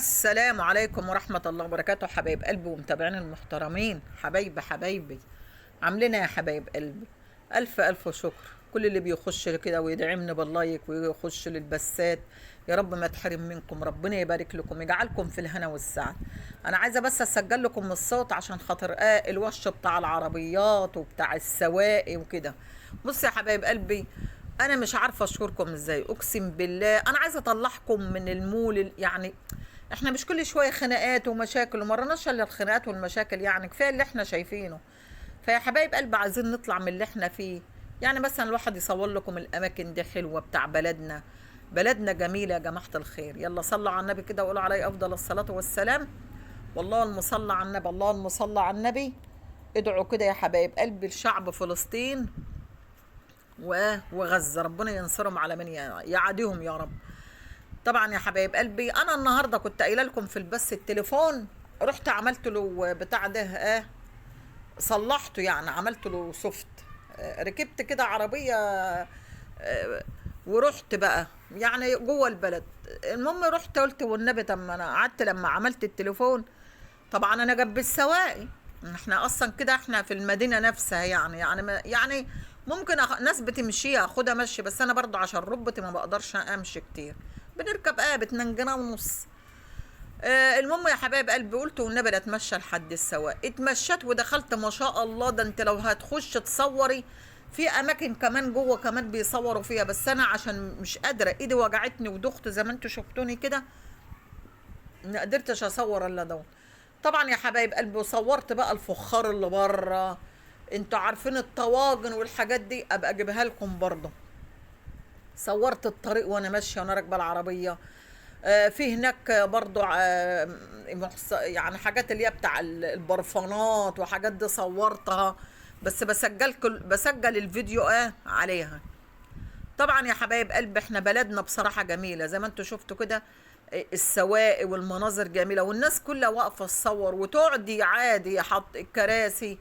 السلام عليكم ورحمة الله وبركاته، حبايب قلبي ومتابعين المحترمين. حبايبي عاملين إيه يا حبايب قلبي؟ ألف ألف شكر. كل اللي بيخش كده ويدعمني باللايك ويخش للبسات، يا رب ما تحرم منكم، ربنا يبارك لكم يجعلكم في الهنا والسعد. أنا عايزة بس أسجل لكم الصوت عشان خاطر الوش بتاع العربيات وبتاع السواقي وكده. بص يا حبايب قلبي، انا مش عارفه اشكركم ازاي، اقسم بالله انا عايزه اطلعكم من المول يعني. احنا مش كل شويه خناقات ومشاكل، ومرناش الا الخناقات والمشاكل، يعني كفايه اللي احنا شايفينه. فيا حبايب قلبي عايزين نطلع من اللي احنا فيه. يعني مثلا الواحد يصور لكم الاماكن دي حلوه بتاع بلدنا. بلدنا جميله يا جماعه الخير. يلا صلوا على النبي كده وقولوا عليه افضل الصلاه والسلام. والله المصلى على النبي، الله المصلى على النبي. ادعوا كده يا حبايب قلبي لشعب فلسطين وغزة، ربنا ينصرهم على من يعاديهم يا رب. طبعا يا حبايب قلبي، انا النهارده كنت قايله لكم في البث التليفون، رحت عملت له بتاع ده صلحته، يعني عملت له سوفت. ركبت كده عربيه، ورحت بقى يعني جوه البلد. المهم رحت قلت والنبي، طب ما انا قعدت لما عملت التليفون. طبعا انا جنب السواقي، احنا اصلا كده احنا في المدينه نفسها، يعني يعني ممكن ناس بتمشيها اخدها مشي، بس انا برضو عشان ركبتي ما بقدرش امشي كتير. بنركب 2 جنيه ونص. المهم يا حبايب قلبي، قلت والنبي لا اتمشى لحد السواق. اتمشيت ودخلت، ما شاء الله، ده انت لو هتخش تصوري في اماكن كمان جوه كمان بيصوروا فيها، بس انا عشان مش قادره، ايدي وجعتني ودخت زي ما انتوا شفتوني كده، ما قدرتش اصور الا دول. طبعا يا حبايب قلبي، وصورت بقى الفخار اللي بره. انتوا عارفين الطواجن والحاجات دي، ابقى اجيبها لكم برضه. صورت الطريق وانا ماشيه وانا راكبه العربيه. في هناك برضه يعني حاجات اللي هي بتاع البرفانات وحاجات دي صورتها. بس بسجل الفيديو عليها. طبعا يا حبايب قلبي، احنا بلدنا بصراحة جميلة زي ما انتوا شفتوا كده. السواقي والمناظر جميلة، والناس كلها واقفة تصور، وتقعدي عادي حط الكراسي،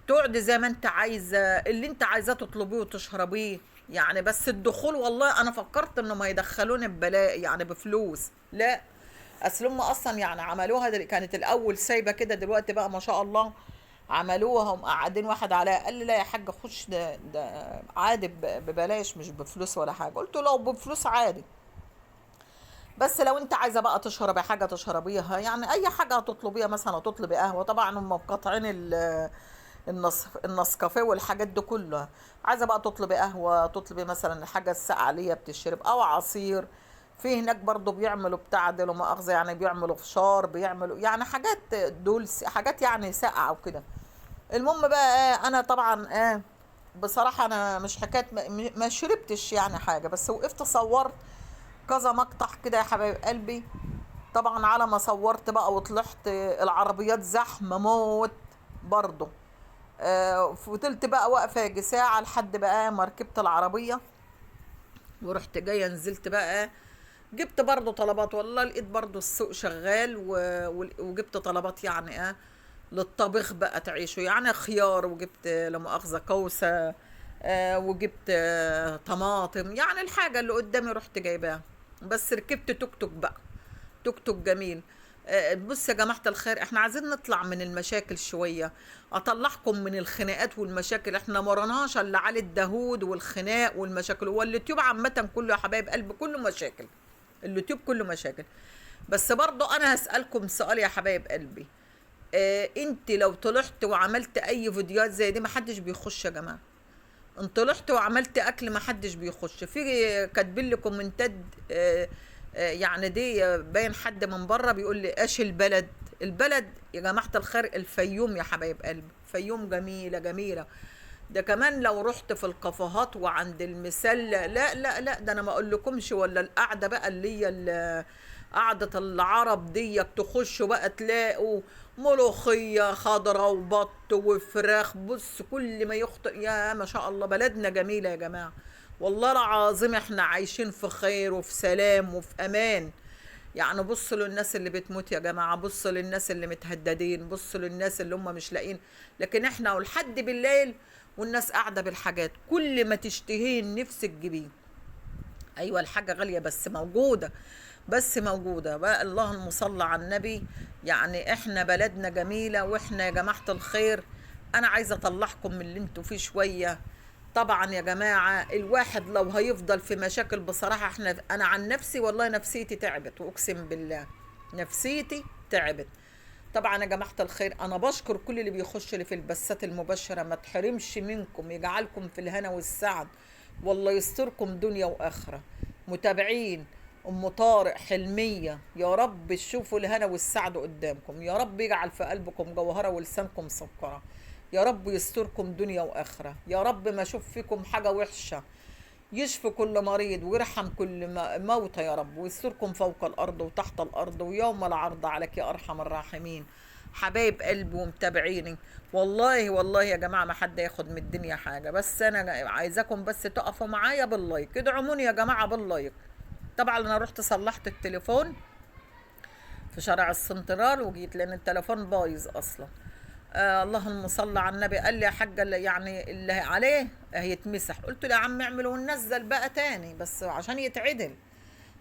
تقعدي زي ما انت عايزة، اللي انت عايزاه تطلبيه وتشربيه. يعني بس الدخول، والله انا فكرت انه ما يدخلوني ببلاء يعني بفلوس، لا. اصل هم اصلا يعني عملوها كانت الاول سايبه كده، دلوقتي بقى ما شاء الله عملوها ومقعدين واحد عليها. قال لي لا يا حاج خش، ده عادي ببلاش، مش بفلوس ولا حاجه. قلت له لو بفلوس عادي، بس لو انت عايزه بقى تشربي حاجه تشربيها، يعني اي حاجه هتطلبيها، مثلا هتطلبي قهوه، طبعا هم مقاطعين النسكافيه والحاجات دي كلها. عايزه بقى تطلبي قهوه، تطلبي مثلا الحاجه الساقعه اللي هي بتشرب او عصير. في هناك برضو بيعملوا بتاع ده، لا مؤاخذه، يعني بيعملوا فشار، بيعملوا يعني حاجات دول حاجات يعني ساقعه وكده. المهم بقى انا طبعا بصراحه انا مش حكايه ما شربتش يعني حاجه، بس وقفت صورت كذا مقطع كده يا حبايب قلبي. طبعا على ما صورت بقى وطلعت، العربيات زحمه موت برضه. فضلت بقى واقفه يجي ساعه لحد بقى ما ركبت العربيه، ورحت جايه نزلت بقى. جبت برضه طلبات، والله لقيت برضه السوق شغال وجبت طلبات يعني للطبخ بقى تعيشوا، يعني خيار، وجبت لا مؤاخذة كوسة، وجبت طماطم، يعني الحاجة اللي قدامي رحت جايباها. بس ركبت توك توك بقى، توك توك جميل. بص يا جماعة الخير، احنا عايزين نطلع من المشاكل شوية، اطلعكم من الخناقات والمشاكل. احنا مرناش الا علي الدهود والخناق والمشاكل، واليوتيوب عامة كله يا حبايب قلبي كله مشاكل. اليوتيوب كله مشاكل. بس برضو انا هسألكم سؤال يا حبايب قلبي. انت لو طلعت وعملت اي فيديوهات زي دي، ما حدش بيخش يا جماعه. انت طلعت وعملت اكل، ما حدش بيخش. في كاتبين لي كومنتات، يعني دي باين حد من بره بيقول لي ايش البلد. البلد يا جماعه الخير الفيوم يا حبايب قلبي، الفيوم جميله جميله. ده كمان لو رحت في الكافيهات وعند المسلة، لا لا لا، ده انا ما اقولكمش. ولا القعده بقى اللي هي قعدة العرب دي، تخشوا بقى تلاقوا ملوخية خضرة وبط وفراخ. بص كل ما يخطئ، يا ما شاء الله بلدنا جميلة يا جماعة. والله العظيم احنا عايشين في خير وفي سلام وفي امان. يعني بصوا للناس اللي بتموت يا جماعة، بصوا للناس اللي متهددين، بصوا للناس اللي هم مش لاقين. لكن احنا ولحد بالليل والناس قاعدة بالحاجات، كل ما تشتهين نفسك تجيبيه. ايوه الحاجة غالية بس موجودة. بس موجودة بقى. اللهم صل على النبي. يعني احنا بلدنا جميلة، واحنا يا جماعة الخير انا عايزة اطلعكم من اللي انتوا فيه شوية. طبعا يا جماعة الواحد لو هيفضل في مشاكل بصراحة، انا عن نفسي والله نفسيتي تعبت، واقسم بالله نفسيتي تعبت. طبعا يا جماعة الخير أنا بشكر كل اللي بيخش لي في البثات المباشرة، ما تحرمش منكم، يجعلكم في الهنا والسعد، والله يستركم دنيا وآخرة. متابعين أم طارق حلمية، يا رب تشوفوا الهنا والسعد قدامكم، يا رب يجعل في قلبكم جوهرة ولسانكم سكرة، يا رب يستركم دنيا وآخرة، يا رب ما أشوف فيكم حاجة وحشة، يشفي كل مريض ويرحم كل موتى يا رب، ويستركم فوق الأرض وتحت الأرض ويوم العرض عليك يا أرحم الراحمين. حبايب قلبي ومتابعيني، والله والله يا جماعة ما حد ياخد من الدنيا حاجة، بس أنا عايزاكم بس تقفوا معايا باللايك، ادعموني يا جماعة باللايك. طبعا أنا رحت صلحت التليفون في شارع السنترال وجيت، لأن التليفون بايظ أصلا. اللهم صل على النبي. قال لي يا حاجه اللي يعني اللي عليه هيتمسح. قلت له يا عم اعمل وننزل بقى تاني بس عشان يتعدل.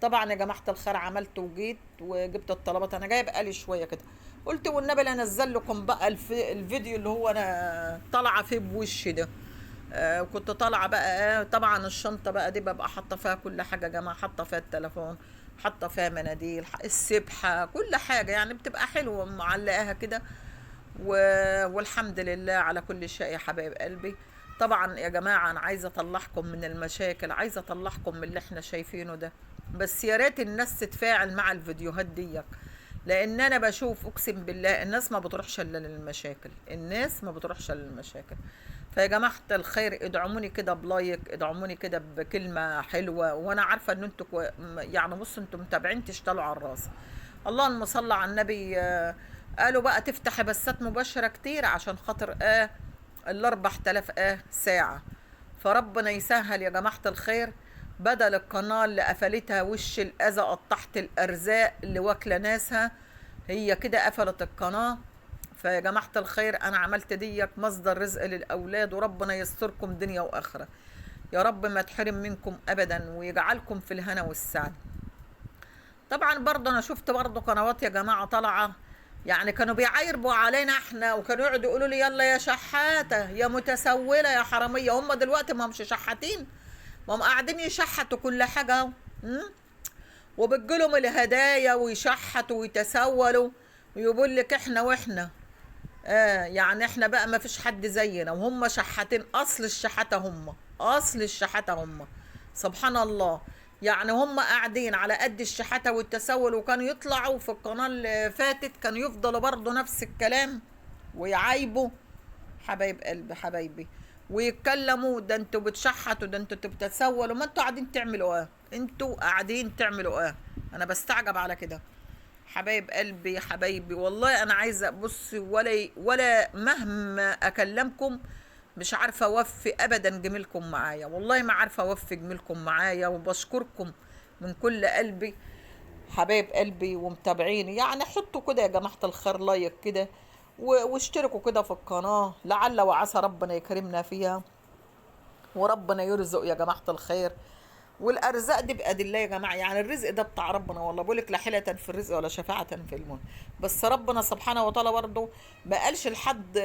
طبعا يا جماعه الخير عملت وجيت وجبت الطلبات، انا جايب قالي شويه كده. قلت والنبي لا انزل لكم بقى الفيديو اللي هو انا طالعه فيه بوشي ده. وكنت طالعه بقى. طبعا الشنطه بقى دي ببقى حاطه فيها كل حاجه يا جماعه، حاطه فيها التليفون، حاطه فيها مناديل، السبحه، كل حاجه يعني بتبقى حلوه معلقاها كده. والحمد لله على كل شيء يا حبايب قلبي. طبعا يا جماعة أنا عايزة أطلعكم من المشاكل، عايزة أطلعكم من اللي احنا شايفينه ده، بس يا ريت الناس تتفاعل مع الفيديوهات دي، لأن أنا بشوف أقسم بالله الناس ما بتروحش إلا للمشاكل، الناس ما بتروحش إلا للمشاكل. فيا جماعة الخير ادعموني كده بلايك، ادعموني كده بكلمة حلوة، وأنا عارفة إن انتوا يعني بصوا انتوا متابعين تشتغلوا على الراس. اللهم صل على النبي. قالوا بقى تفتح بثات مباشرة كتير عشان خاطر ال4000 ساعة. فربنا يسهل يا جماعة الخير، بدل القناة اللي قفلتها وش الأذى قطحت الأرزاق اللي واكلة ناسها، هي كده قفلت القناة. فيا جماعة الخير أنا عملت ديك مصدر رزق للأولاد، وربنا يستركم دنيا وآخرة، يا رب ما تحرم منكم أبدا، ويجعلكم في الهنا والسعد. طبعا برضه انا شفت برضه قنوات يا جماعه طالعه، يعني كانوا بيعايربوا علينا احنا، وكانوا يقعدوا يقولوا لي يلا يا شحاته يا متسوله يا حراميه. هم دلوقتي ما همش شحاتين، ما هم قاعدين يشحتوا كل حاجه اهو. وبتجيلهم الهدايا ويشحتوا ويتسولوا ويقول لك احنا واحنا. يعني احنا بقى ما فيش حد زينا، وهم شحاتين، اصل الشحاته هم، اصل الشحاته هم. سبحان الله. يعني هم قاعدين على قد الشحاته والتسول، وكانوا يطلعوا في القناه اللي فاتت كانوا يفضلوا برضه نفس الكلام ويعايبوا. حبايب قلبي حبايبي، ويتكلموا ده انتوا بتشحتوا، ده انتوا بتتسولوا، ما انتوا قاعدين تعملوا ايه؟ انتوا قاعدين تعملوا ايه؟ انا بستعجب على كده. حبايب قلبي حبايبي، والله انا عايزه بص، ولا مهما اكلمكم مش عارفه اوفي ابدا جميلكم معايا، والله ما عارفه اوفي جميلكم معايا، وبشكركم من كل قلبي. حبايب قلبي ومتابعيني، يعني حطوا كده يا جماعه الخير لايك كده، واشتركوا كده في القناه، لعل وعسى ربنا يكرمنا فيها، وربنا يرزق يا جماعه الخير. والارزاق دي بأيد الله يا جماعه، يعني الرزق ده بتاع ربنا، والله بقول لك لا حيلة في الرزق ولا شفاعة في المنى. بس ربنا سبحانه وتعالى برضه ما قالش لحد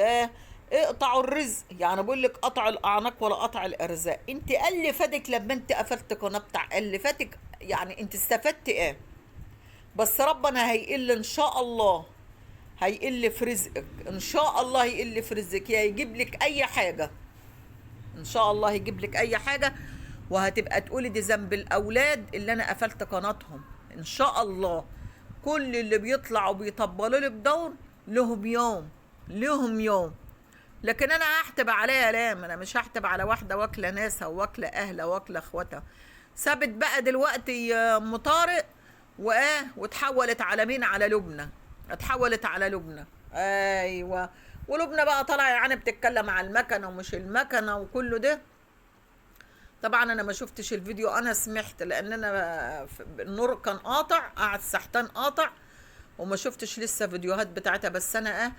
اقطعوا الرزق، يعني بقول لك قطع الاعناق ولا قطع الارزاق. انت اللي فاتك لما انت قفلت قناه بتاع اللي فاتك، يعني انت استفدت ايه؟ بس ربنا هيقل ان شاء الله، هيقل في رزقك ان شاء الله، هيقل في رزقك، يا يجيب لك اي حاجه ان شاء الله، يجيب لك اي حاجه، وهتبقى تقولي دي ذنب الاولاد اللي انا قفلت قناتهم ان شاء الله. كل اللي بيطلعوا بيطبلوا لك دور لهم يوم، لهم يوم. لكن انا هحتب عليها لام؟ انا مش هحتب على واحده واكله ناسها واكله اهلها واكله اخواتها. سابت بقى دلوقتي ام طارق واتحولت على مين؟ على لبنى. اتحولت على لبنى، ايوه. ولبنى بقى طالعه يعني بتتكلم على المكنه ومش المكنه وكله ده. طبعا انا ما شفتش الفيديو، انا سمعت، لان انا النور كان قاطع، قاعد سحتان قاطع، وما شفتش لسه فيديوهات بتاعتها. بس انا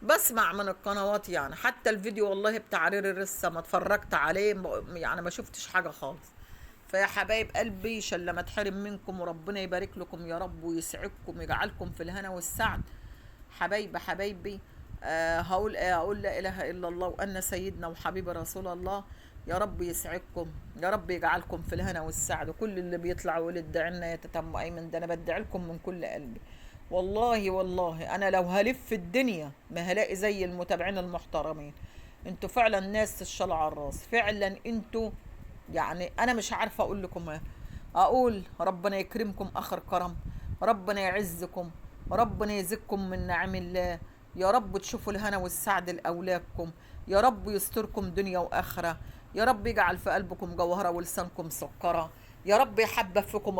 بسمع من القنوات، يعني حتى الفيديو والله بتاع ريري لسه ما اتفرجت عليه، يعني ما شفتش حاجه خالص. فيا حبايب قلبي عشان لما اتحرم منكم، وربنا يبارك لكم يا رب ويسعدكم ويجعلكم في الهنا والسعد. حبايبي، هقول ايه؟ هقول لا اله الا الله وان سيدنا وحبيب رسول الله. يا رب يسعدكم، يا رب يجعلكم في الهنا والسعد. وكل اللي بيطلع ويقول ادعي لنا يتتم ايمن، ده انا بدعي لكم من كل قلبي. والله انا لو هلف الدنيا ما هلاقي زي المتابعين المحترمين. انتوا فعلا ناس الشلع على الراس، فعلا انتوا. يعني انا مش عارفه اقول لكم ايه. اقول ربنا يكرمكم اخر كرم، ربنا يعزكم، ربنا يزكم من نعم الله. يا رب تشوفوا الهنا والسعد لاولادكم، يا رب يستركم دنيا واخره، يا رب يجعل في قلبكم جوهره ولسانكم سكره، يا رب يحبب فيكم